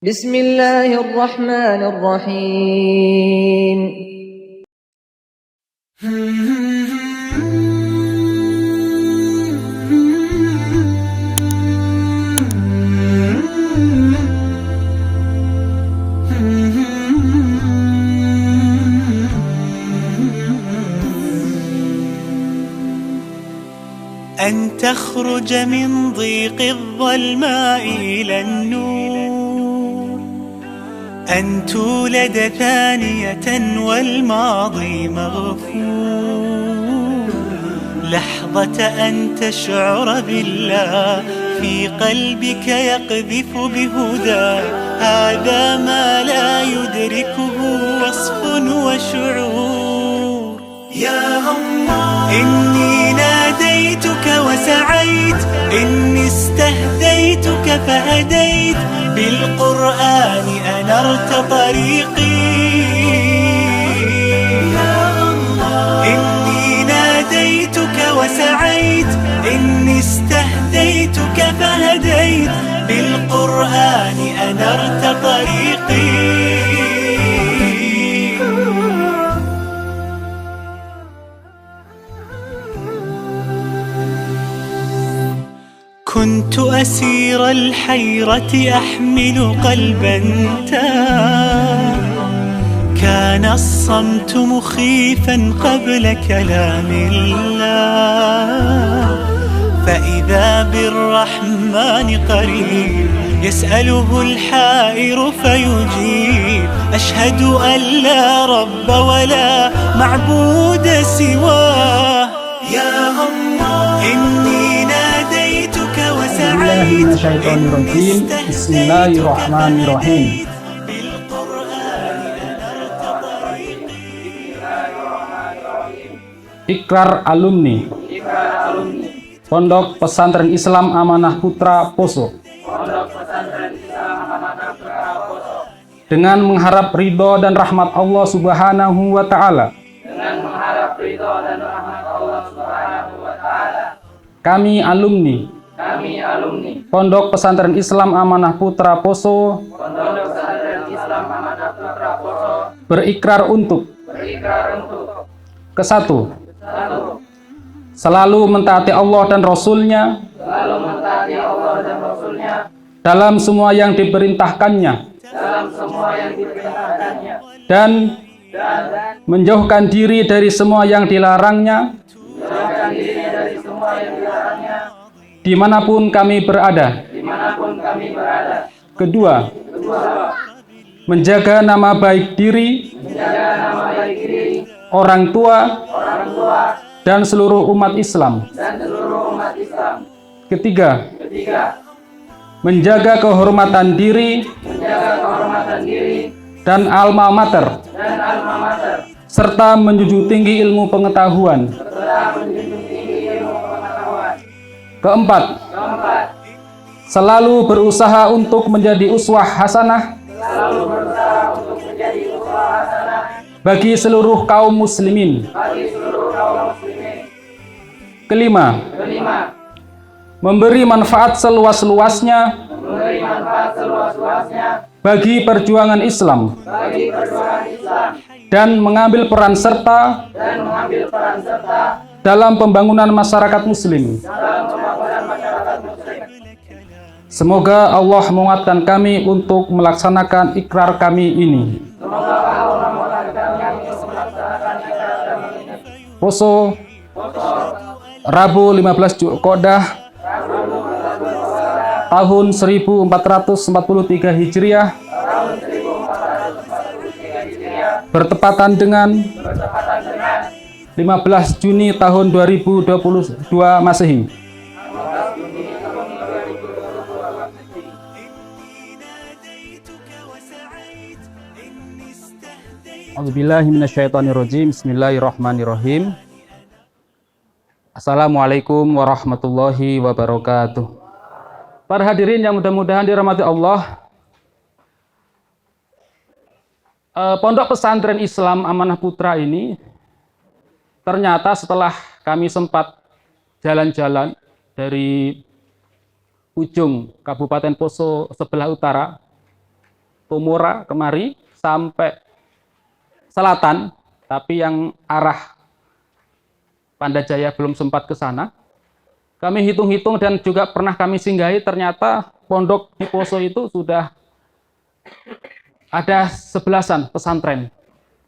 Bismillahirrahmanirrahim. أن تخرج من ضيق الظلماء إلى النور، أن تولد ثانية والماضي مغفور، لحظة أن تشعر بالله في قلبك يقذف بهدى، هذا ما لا يدركه وصف وشعور. يا الله إني ناديتك وسعيت، إني استهديتك فهديت، بالقرآن أنرت طريقي. يا الله إني ناديتك وسعيت، إني استهديتك فهديت، بالقرآن أنرت طريقي. كنت أسير الحيرة أحمل قلبا تاه، كان الصمت مخيفا قبل كلام الله، فإذا بالرحمن قريب يسأله الحائر فيجيب، أشهد أن لا رب ولا معبود سواه. يا الله إني ناديتك وسعيت، Bismillahirrahmanirrahim. Ikrar alumni Pondok Pesantren Islam Amanah Putra Poso, dengan mengharap ridho dan rahmat Allah Subhanahu wa Ta'ala. Kami alumni Pondok Pesantren Islam Amanah Putra Poso berikrar untuk Kesatu, selalu mentaati Allah dan Rasul-Nya dalam semua yang diperintahkannya dan menjauhkan diri dari semua yang dilarangnya dimanapun kami berada. Kedua, menjaga nama baik diri, orang tua, dan seluruh umat Islam. Ketiga, menjaga kehormatan diri dan alma mater, serta menjunjung tinggi ilmu pengetahuan. Keempat, selalu berusaha untuk menjadi uswah hasanah bagi seluruh kaum muslimin. Kelima, memberi manfaat seluas-luasnya bagi perjuangan Islam dan mengambil peran serta dalam pembangunan masyarakat muslim. Semoga Allah menguatkan kami untuk melaksanakan ikrar kami ini. Poso, Rabu 15 Zulqa'dah tahun 1443 Hijriah, bertepatan dengan 15 Juni tahun 2022 Masehi. A'udzubillahi minasyaitonirrajim. Bismillahirrahmanirrahim. Assalamualaikum warahmatullahi wabarakatuh. Para hadirin yang mudah-mudahan dirahmati Allah, Pondok Pesantren Islam Amanah Putra ini ternyata setelah kami sempat jalan-jalan dari ujung Kabupaten Poso sebelah utara Tumora kemari sampai selatan, tapi yang arah Pandajaya belum sempat ke sana. Kami hitung-hitung dan juga pernah kami singgahi, ternyata pondok di Poso itu sudah ada 11-an pesantren.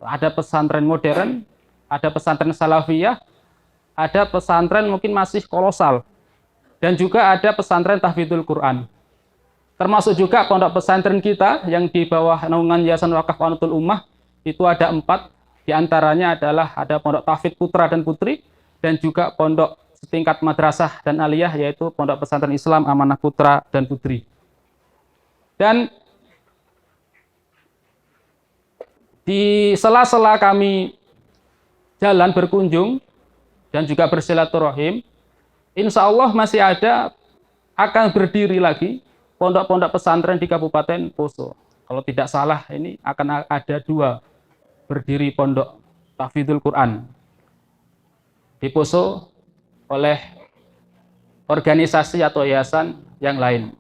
Ada pesantren modern, ada pesantren salafiyah, ada pesantren mungkin masih kolosal, dan juga ada pesantren tahfidzul Quran. Termasuk juga pondok pesantren kita yang di bawah naungan Yayasan Wakaf Qanatul Ummah, itu ada 4. Di antaranya adalah ada pondok tahfidz putra dan putri, dan juga pondok setingkat madrasah dan aliyah, yaitu pondok pesantren Islam Amanah Putra dan Putri. Dan di sela-sela kami jalan berkunjung dan juga bersilaturahim, insya Allah masih akan berdiri lagi pondok-pondok pesantren di Kabupaten Poso. Kalau tidak salah ini akan ada 2 berdiri pondok tahfidzul Quran di Poso oleh organisasi atau yayasan yang lain.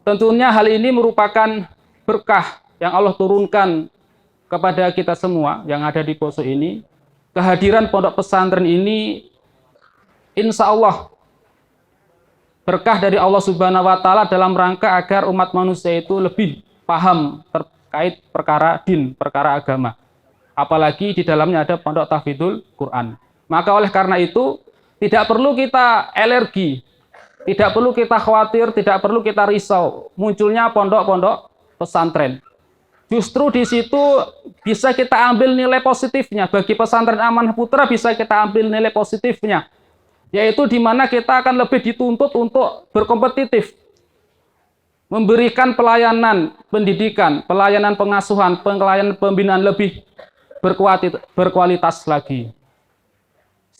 Tentunya hal ini merupakan berkah yang Allah turunkan kepada kita semua yang ada di Poso ini. Kehadiran pondok pesantren ini insya Allah berkah dari Allah Subhanahu wa Ta'ala dalam rangka agar umat manusia itu lebih paham terkait perkara din, perkara agama. Apalagi di dalamnya ada pondok tahfidzul Quran. Maka oleh karena itu tidak perlu kita alergi, tidak perlu kita khawatir, tidak perlu kita risau munculnya pondok-pondok pesantren. Justru di situ bisa kita ambil nilai positifnya. Bagi pesantren Amanah Putra bisa kita ambil nilai positifnya, yaitu di mana kita akan lebih dituntut untuk berkompetitif, memberikan pelayanan pendidikan, pelayanan pengasuhan, pelayanan pembinaan lebih berkualitas lagi.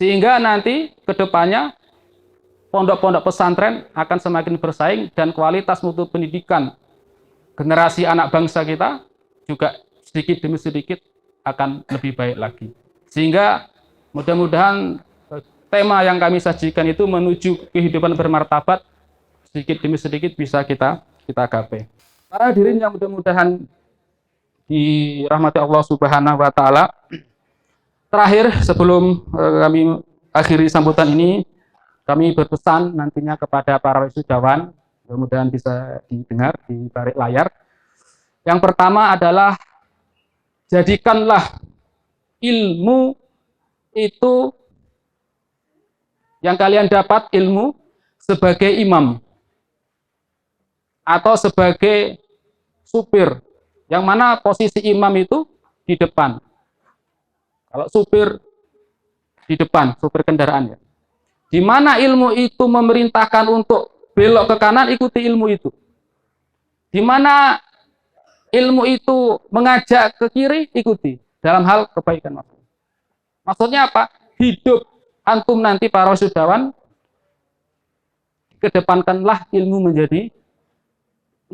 Sehingga nanti ke depannya pondok-pondok pesantren akan semakin bersaing dan kualitas mutu pendidikan generasi anak bangsa kita juga sedikit demi sedikit akan lebih baik lagi. Sehingga mudah-mudahan tema yang kami sajikan itu menuju kehidupan bermartabat sedikit demi sedikit bisa kita gapai. Para hadirin yang mudah-mudahan dirahmati Allah Subhanahu wa Ta'ala. Terakhir sebelum kami akhiri sambutan ini, kami berpesan nantinya kepada para wisudawan, mudah-mudahan bisa didengar di balik layar. Yang pertama adalah jadikanlah ilmu itu yang kalian dapat ilmu sebagai imam atau sebagai supir, yang mana posisi imam itu di depan. Kalau supir di depan, supir kendaraan ya. Di mana ilmu itu memerintahkan untuk belok ke kanan, ikuti ilmu itu. Di mana ilmu itu mengajak ke kiri, ikuti dalam hal kebaikan. Maksudnya apa? Hidup antum nanti para wisudawan, kedepankanlah ilmu menjadi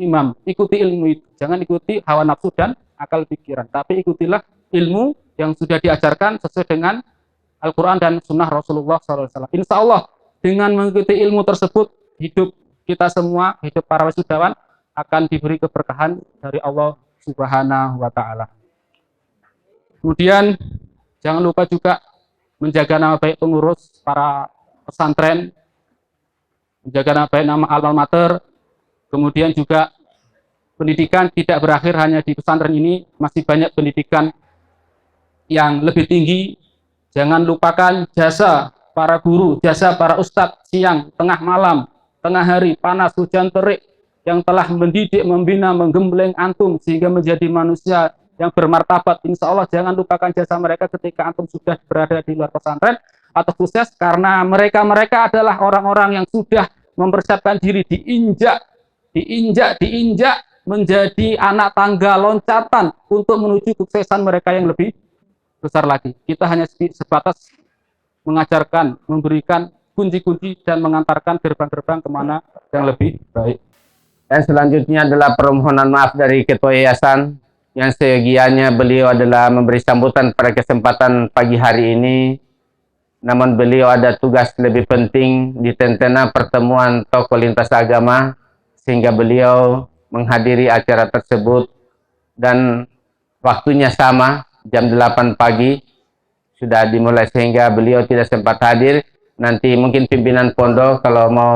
imam. Ikuti ilmu itu, jangan ikuti hawa nafsu dan akal pikiran, tapi ikutilah ilmu yang sudah diajarkan sesuai dengan Al-Quran dan Sunnah Rasulullah SAW. Insya Allah dengan mengikuti ilmu tersebut, hidup kita semua, hidup para wisudawan akan diberi keberkahan dari Allah Subhanahu wa Ta'ala. Kemudian jangan lupa juga menjaga nama baik pengurus para pesantren, menjaga nama baik nama alma mater. Kemudian juga pendidikan tidak berakhir hanya di pesantren ini, masih banyak pendidikan yang lebih tinggi. Jangan lupakan jasa para guru, jasa para ustadz siang, tengah malam, tengah hari, panas, hujan terik, yang telah mendidik, membina, menggembleng antum sehingga menjadi manusia yang bermartabat. Insya Allah jangan lupakan jasa mereka ketika antum sudah berada di luar pesantren atau sukses, karena mereka adalah orang-orang yang sudah mempersiapkan diri diinjak menjadi anak tangga loncatan untuk menuju kesuksesan mereka yang lebih besar lagi. Kita hanya sebatas mengajarkan, memberikan kunci-kunci dan mengantarkan gerbang-gerbang kemana yang lebih baik. Dan selanjutnya adalah permohonan maaf dari Ketua Yayasan yang seyogianya beliau adalah memberi sambutan pada kesempatan pagi hari ini. Namun beliau ada tugas lebih penting di tentena pertemuan tokoh lintas agama, sehingga beliau menghadiri acara tersebut dan waktunya sama, jam 8 pagi sudah dimulai sehingga beliau tidak sempat hadir. Nanti mungkin pimpinan pondok kalau mau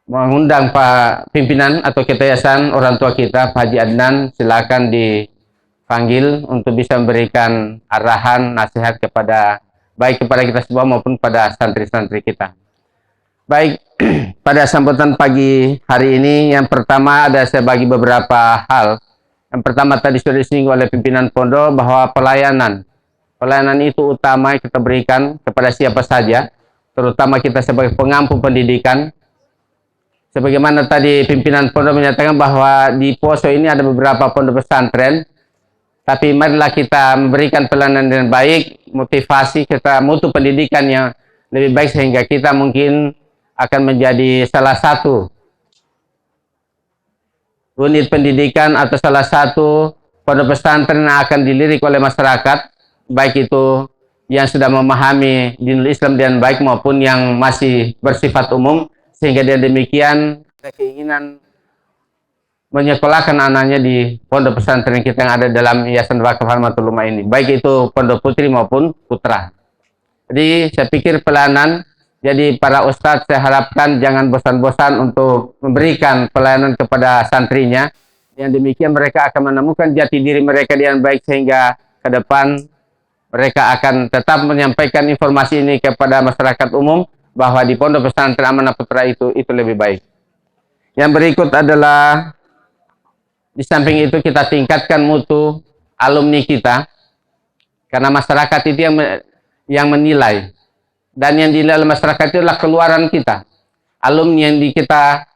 mengundang Pak pimpinan atau ketua yayasan orang tua kita, Pak Haji Adnan, silakan dipanggil untuk bisa memberikan arahan, nasihat kepada baik kepada kita semua maupun pada santri-santri kita. Baik, pada sambutan pagi hari ini yang pertama ada saya bagi beberapa hal. Yang pertama tadi sudah disinggung oleh pimpinan pondok bahwa pelayanan itu utama kita berikan kepada siapa saja, terutama kita sebagai pengampu pendidikan. Sebagaimana tadi pimpinan pondok menyatakan bahwa di Poso ini ada beberapa pondok pesantren, tapi marilah kita memberikan pelayanan dengan baik, motivasi kita mutu pendidikan yang lebih baik sehingga kita mungkin akan menjadi salah satu unit pendidikan atau salah satu pondok pesantren yang akan dilirik oleh masyarakat, baik itu yang sudah memahami dinul Islam dengan baik maupun yang masih bersifat umum, sehingga dia demikian ada keinginan menyekolahkan anaknya di pondok pesantren kita yang ada dalam Yayasan Wakaf Harmatul Ummah ini, baik itu pondok putri maupun putra. Jadi saya pikir pelayanan, jadi para ustadz saya harapkan jangan bosan-bosan untuk memberikan pelayanan kepada santrinya. Yang demikian mereka akan menemukan jati diri mereka dengan baik sehingga ke depan mereka akan tetap menyampaikan informasi ini kepada masyarakat umum bahwa di pondok pesantren Amanah Putra itu lebih baik. Yang berikut adalah di samping itu kita tingkatkan mutu alumni kita, karena masyarakat itu yang menilai. Dan yang dinilai oleh masyarakat itu adalah keluaran kita. Alumni yang kita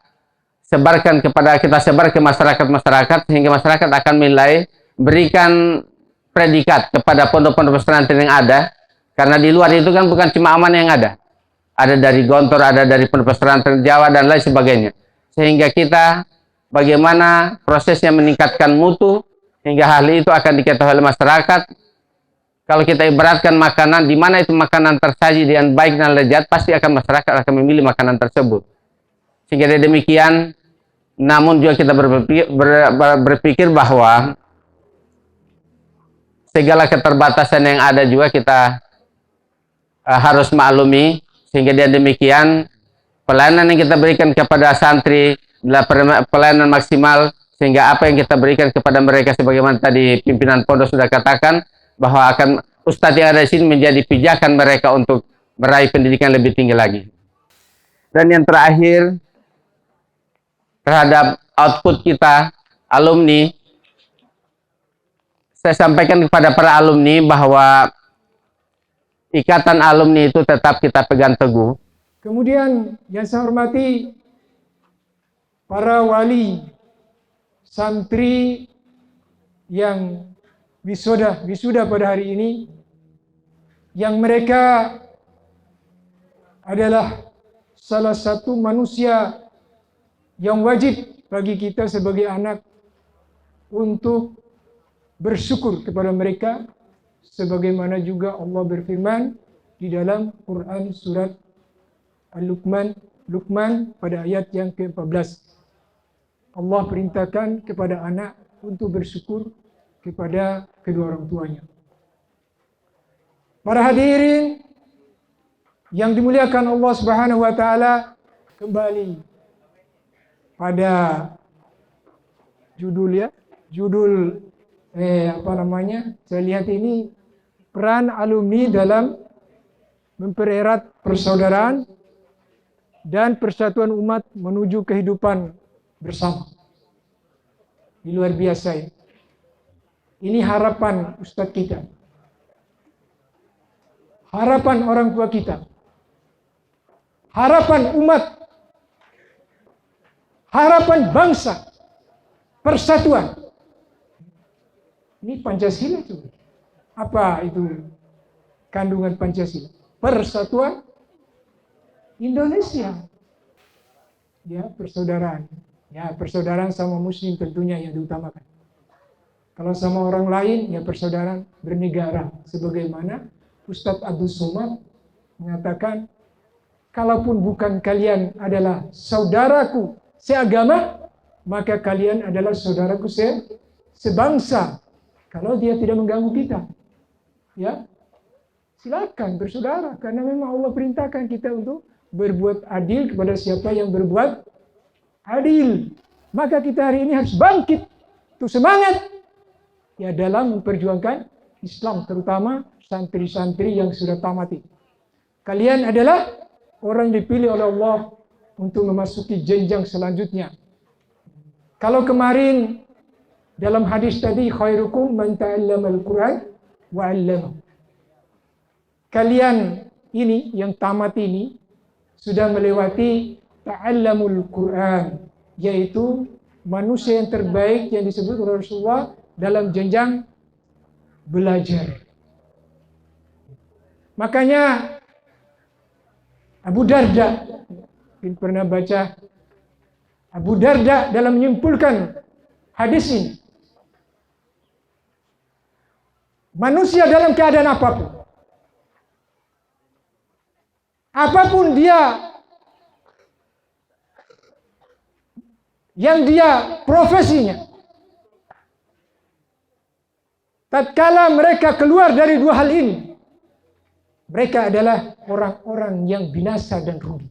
sebar ke masyarakat sehingga masyarakat akan menilai, berikan predikat kepada pondok-pondok pesantren yang ada. Karena di luar itu kan bukan cuma Amanah yang ada. Ada dari Gontor, ada dari pondok pesantren Jawa dan lain sebagainya. Sehingga kita bagaimana prosesnya meningkatkan mutu hingga hal itu akan diketahui oleh masyarakat. Kalau kita ibaratkan makanan, di mana itu makanan tersaji dengan baik dan lezat, pasti akan masyarakat akan memilih makanan tersebut. Sehingga demikian, namun juga kita berpikir bahwa segala keterbatasan yang ada juga kita harus maklumi. Sehingga demikian, pelayanan yang kita berikan kepada santri adalah pelayanan maksimal, sehingga apa yang kita berikan kepada mereka sebagaimana tadi pimpinan pondok sudah katakan, bahwa akan ustadz yang ada di sini menjadi pijakan mereka untuk meraih pendidikan lebih tinggi lagi. Dan yang terakhir, terhadap output kita, alumni, saya sampaikan kepada para alumni bahwa ikatan alumni itu tetap kita pegang teguh. Kemudian yang saya hormati para wali, santri yang wisuda pada hari ini, yang mereka adalah salah satu manusia yang wajib bagi kita sebagai anak untuk bersyukur kepada mereka, sebagaimana juga Allah berfirman di dalam Quran surat Luqman pada ayat yang ke-14. Allah perintahkan kepada anak untuk bersyukur kepada kedua orang tuanya. Para hadirin yang dimuliakan Allah Subhanahu wa taala, kembali pada judul saya lihat ini peran alumni dalam mempererat persaudaraan dan persatuan umat menuju kehidupan bersama. Ini luar biasa ya. Ini harapan ustadz kita, harapan orang tua kita, harapan umat, harapan bangsa, persatuan. Ini Pancasila juga. Apa itu kandungan Pancasila? Persatuan Indonesia. Ya, persaudaraan. Ya, persaudaraan sama muslim tentunya yang diutamakan. Kalau sama orang lain, ya persaudaraan bernegara. Sebagaimana Ustadz Abdul Somad mengatakan, kalaupun bukan kalian adalah saudaraku seagama, maka kalian adalah saudaraku sebangsa, kalau dia tidak mengganggu kita. Ya, silakan bersaudara, karena memang Allah perintahkan kita untuk berbuat adil kepada siapa yang berbuat adil. Maka kita hari ini harus bangkit untuk semangat ya dalam memperjuangkan Islam, terutama santri-santri yang sudah tamat. Kalian adalah orang yang dipilih oleh Allah untuk memasuki jenjang selanjutnya. Kalau kemarin dalam hadis tadi, khairukum man ta'allama al-Quran wa 'allamahu. Kalian ini yang tamat ini sudah melewati ta'allamul Quran, yaitu manusia yang terbaik yang disebut oleh Rasulullah dalam jenjang belajar. Makanya Abu Darda, mungkin pernah baca, Abu Darda dalam menyimpulkan hadis ini, manusia dalam keadaan apapun dia, yang dia profesinya, tatkala mereka keluar dari dua hal ini, mereka adalah orang-orang yang binasa dan rugi.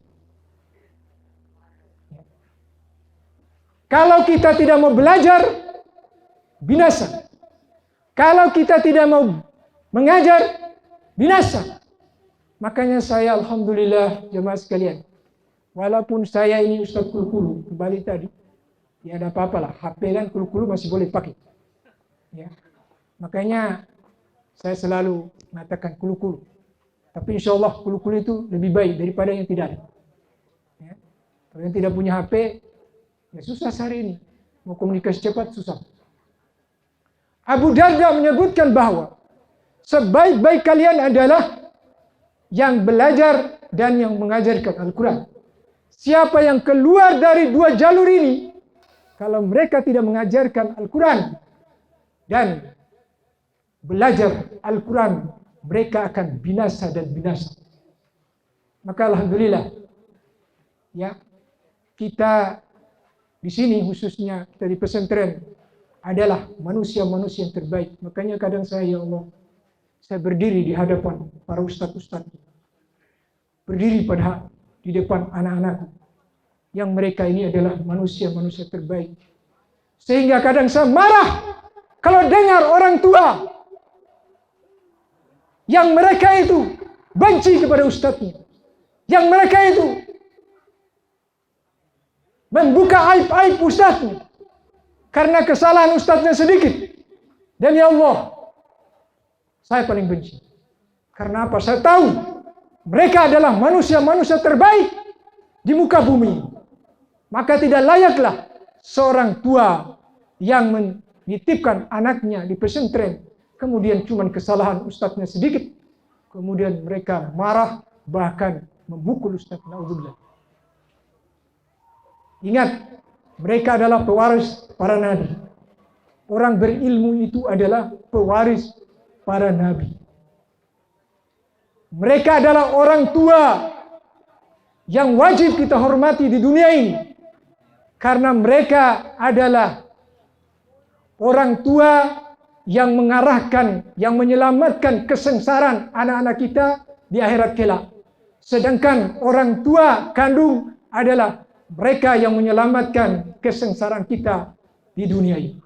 Kalau kita tidak mau belajar, binasa. Kalau kita tidak mau mengajar, binasa. Makanya saya alhamdulillah jemaah sekalian, walaupun saya ini Ustaz Kulukulu, kembali tadi, ya ada apa-apa lah, HP kan Kulukulu masih boleh pakai. Ya. Makanya saya selalu mengatakan Kulukulu. Tapi insya Allah Kulukulu itu lebih baik daripada yang tidak ada. Ya. Kalau yang tidak punya HP, ya susah hari ini. Mau komunikasi cepat susah. Abu Darda menyebutkan bahwa sebaik-baik kalian adalah yang belajar dan yang mengajarkan Al-Quran. Siapa yang keluar dari dua jalur ini, kalau mereka tidak mengajarkan Al-Quran dan belajar Al-Quran, mereka akan binasa dan binasa. Maka alhamdulillah, ya, kita di sini khususnya dari pesantren adalah manusia-manusia yang terbaik. Makanya kadang saya, ya Allah, saya berdiri di hadapan para ustadz-ustadz, berdiri di depan anak-anak, yang mereka ini adalah manusia-manusia terbaik. Sehingga kadang saya marah kalau dengar orang tua yang mereka itu benci kepada ustadznya, yang mereka itu membuka aib-aib ustadznya karena kesalahan ustadznya sedikit. Dan ya Allah, saya paling benci. Karena apa? Saya tahu mereka adalah manusia-manusia terbaik di muka bumi. Maka tidak layaklah seorang tua yang menitipkan anaknya di pesantren, kemudian cuma kesalahan ustadznya sedikit, kemudian mereka marah, bahkan memukul ustadz. Naudzubillah. Ingat, mereka adalah pewaris para nabi. Orang berilmu itu adalah pewaris para nabi. Mereka adalah orang tua yang wajib kita hormati di dunia ini. Karena mereka adalah orang tua yang mengarahkan, yang menyelamatkan kesengsaraan anak-anak kita di akhirat kelak. Sedangkan orang tua kandung adalah mereka yang menyelamatkan kesengsaraan kita di dunia ini.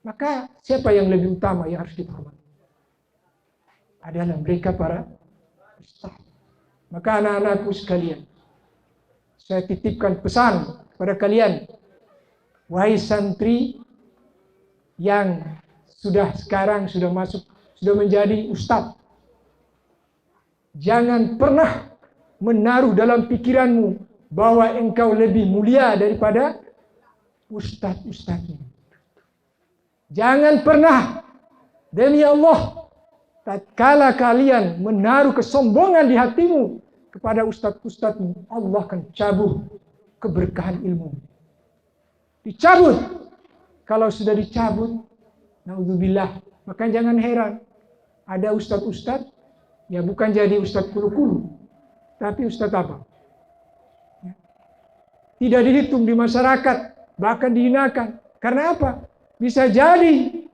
Maka siapa yang lebih utama yang harus kita hormati? Adalah mereka para ustaz. Maka anak-anakku sekalian, saya titipkan pesan pada kalian, wahai santri yang sekarang sudah menjadi ustaz. Jangan pernah menaruh dalam pikiranmu bahwa engkau lebih mulia daripada ustaz-ustaznya. Jangan pernah, demi Allah, tatkala kalian menaruh kesombongan di hatimu kepada ustaz-ustazmu, Allah akan cabut keberkahan ilmu. Dicabut. Kalau sudah dicabut, naudzubillah, maka jangan heran ada ustaz-ustaz ya bukan jadi ustaz kulu-kulu, tapi ustaz apa? Tidak dihitung di masyarakat, bahkan dihinakan. Karena apa? bisa jadi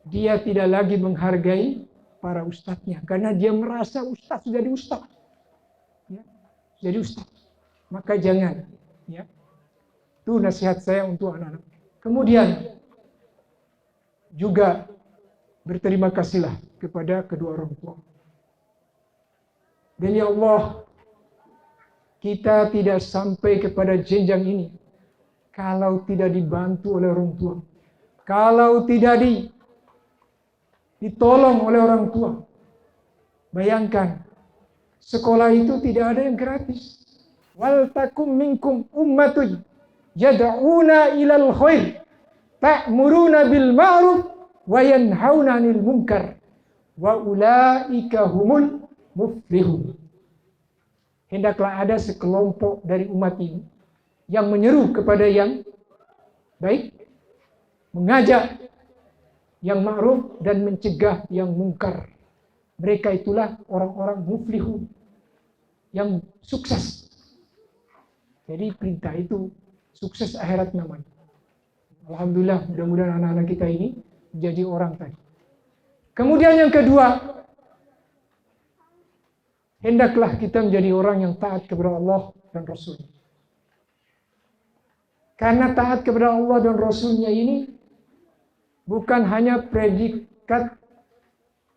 dia tidak lagi menghargai para ustadznya karena dia merasa ustadz sudah jadi ustadz. Ya, jadi ustadz. Maka jangan. Ya. Itu nasihat saya untuk anak-anak. Kemudian juga berterima kasihlah kepada kedua orang tua. Dan ya Allah, kita tidak sampai kepada jenjang ini kalau tidak dibantu oleh orang tua. Kalau tidak ditolong oleh orang tua. Bayangkan, sekolah itu tidak ada yang gratis. Wal takum minkum ummatun yad'una ilal khair ta'muruna bil ma'ruf wa yanhauna 'anil munkar wa ulaika humul muflihun. Hendaklah ada sekelompok dari umat ini yang menyeru kepada yang baik, mengajak yang ma'ruf dan mencegah yang mungkar. Mereka itulah orang-orang muflihun yang sukses. Jadi perintah itu sukses akhirat namanya. Alhamdulillah, mudah-mudahan anak-anak kita ini menjadi orang tadi. Kemudian yang kedua, hendaklah kita menjadi orang yang taat kepada Allah dan Rasul. Karena taat kepada Allah dan Rasulnya ini bukan hanya predikat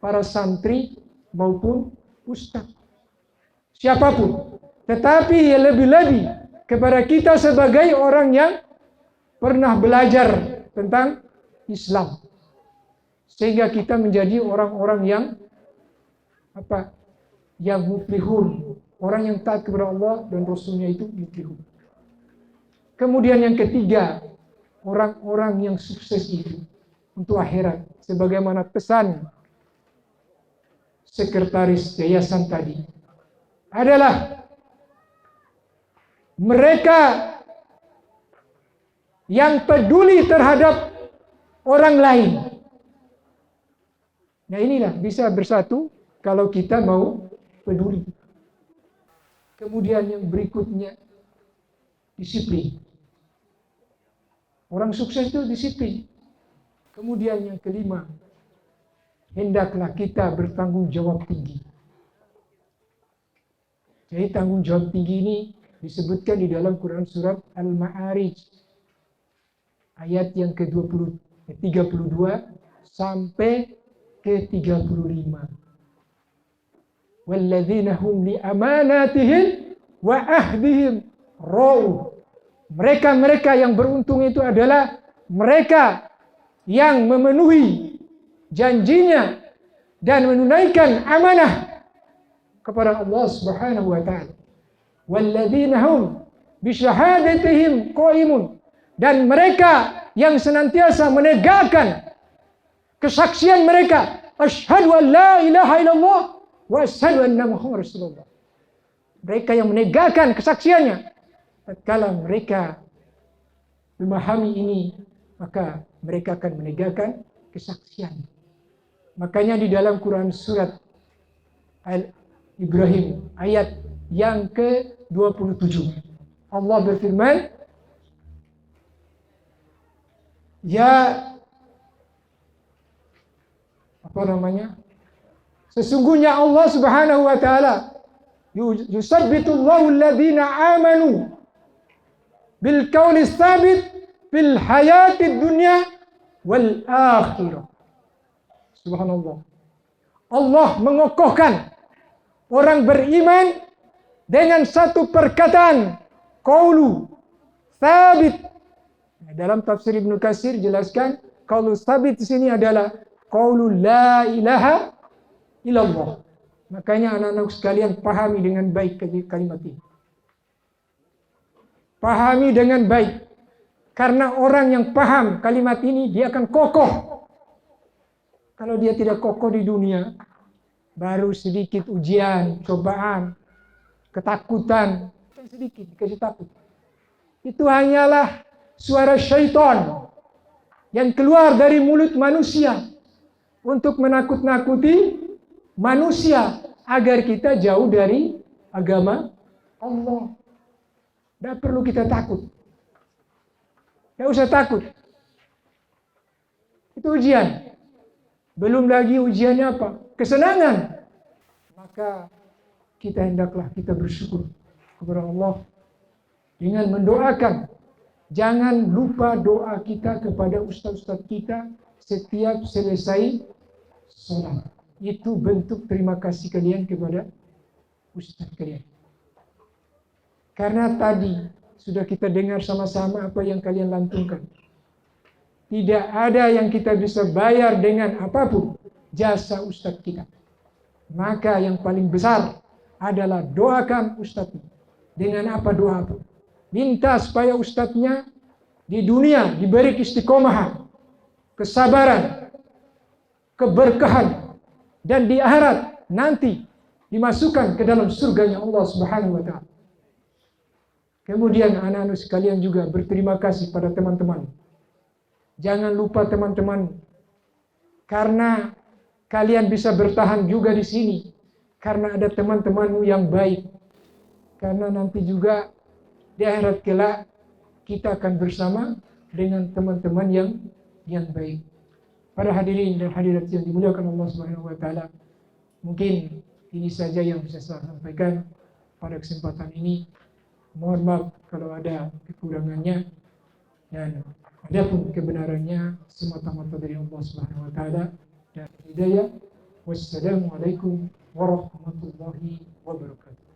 para santri maupun ustadz. Siapapun. Tetapi lebih-lebih kepada kita sebagai orang yang pernah belajar tentang Islam. Sehingga kita menjadi orang-orang yang yang muflihun. Orang yang taat kepada Allah dan Rasulnya itu muflihun. Kemudian yang ketiga, orang-orang yang sukses itu untuk akhirat. Sebagaimana pesan sekretaris yayasan tadi. Adalah mereka yang peduli terhadap orang lain. Nah inilah bisa bersatu kalau kita mau peduli. Kemudian yang berikutnya, disiplin. Orang sukses itu disiplin. Kemudian yang kelima, hendaklah kita bertanggung jawab tinggi. Jadi tanggung jawab tinggi ini disebutkan di dalam Quran surat Al-Ma'arij. Ayat yang ke-32 sampai ke-35. Walladzina hum li amanatihim wa ahdihim ra'u. Mereka-mereka yang beruntung itu adalah mereka yang memenuhi janjinya dan menunaikan amanah kepada Allah Subhanahu wa taala. Walladzina hum bi syahadatihim qaimun. Dan mereka yang senantiasa menegakkan kesaksian mereka, asyhadu an la ilaha illallah wa asyhadu anna Muhammadar Rasulullah. Mereka yang menegakkan kesaksiannya. Tatkala mereka memahami ini, maka mereka akan menegakkan kesaksian. Makanya di dalam Quran surat Al-Ibrahim ayat yang ke-27 Allah berfirman, sesungguhnya Allah Subhanahu wa taala yusabbitullahu alladhina amanu bil qawli tsabit fil hayatid dunya wal akhirah. Subhanallah. Allah mengokohkan orang beriman dengan satu perkataan qaulu tsabit. Dalam tafsir Ibnu Katsir jelaskan qaulu tsabit di sini adalah qaulu la ilaha illallah. Makanya anak-anak sekalian pahami dengan baik kalimat ini. Pahami dengan baik. Karena orang yang paham kalimat ini dia akan kokoh. Kalau dia tidak kokoh di dunia, baru sedikit ujian, cobaan, ketakutan, sedikit dikasih takut. Itu hanyalah suara syaitan yang keluar dari mulut manusia untuk menakut-nakuti manusia agar kita jauh dari agama Allah. Tidak perlu kita takut. Tidak usah takut. Itu ujian. Belum lagi ujiannya apa? Kesenangan. Maka kita hendaklah kita bersyukur kepada Allah dengan mendoakan. Jangan lupa doa kita kepada ustaz-ustaz kita setiap selesai sholat. Itu bentuk terima kasih kalian kepada ustaz kalian. Karena tadi sudah kita dengar sama-sama apa yang kalian lantunkan. Tidak ada yang kita bisa bayar dengan apapun jasa ustaz kita. Maka yang paling besar adalah doakan ustaznya. Dengan apa doa apa? Minta supaya ustadznya di dunia diberi istiqomahan, kesabaran, keberkahan, dan di akhirat nanti dimasukkan ke dalam surganya Allah Subhanahu wa Ta'ala. Kemudian anak-anak sekalian juga berterima kasih pada teman-teman. Jangan lupa teman-teman, karena kalian bisa bertahan juga di sini karena ada teman-temanmu yang baik. Karena nanti juga di akhirat kelak kita akan bersama dengan teman-teman yang baik. Para hadirin dan hadirat yang dimuliakan Allah Subhanahu wa Ta'ala, mungkin ini saja yang bisa saya sampaikan pada kesempatan ini. Mohon maaf kalau ada kekurangannya, dan adapun kebenarannya semata-mata dari Allah Subhanahu wa Ta'ala dan hidayah. Wassalamualaikum warahmatullahi wabarakatuh.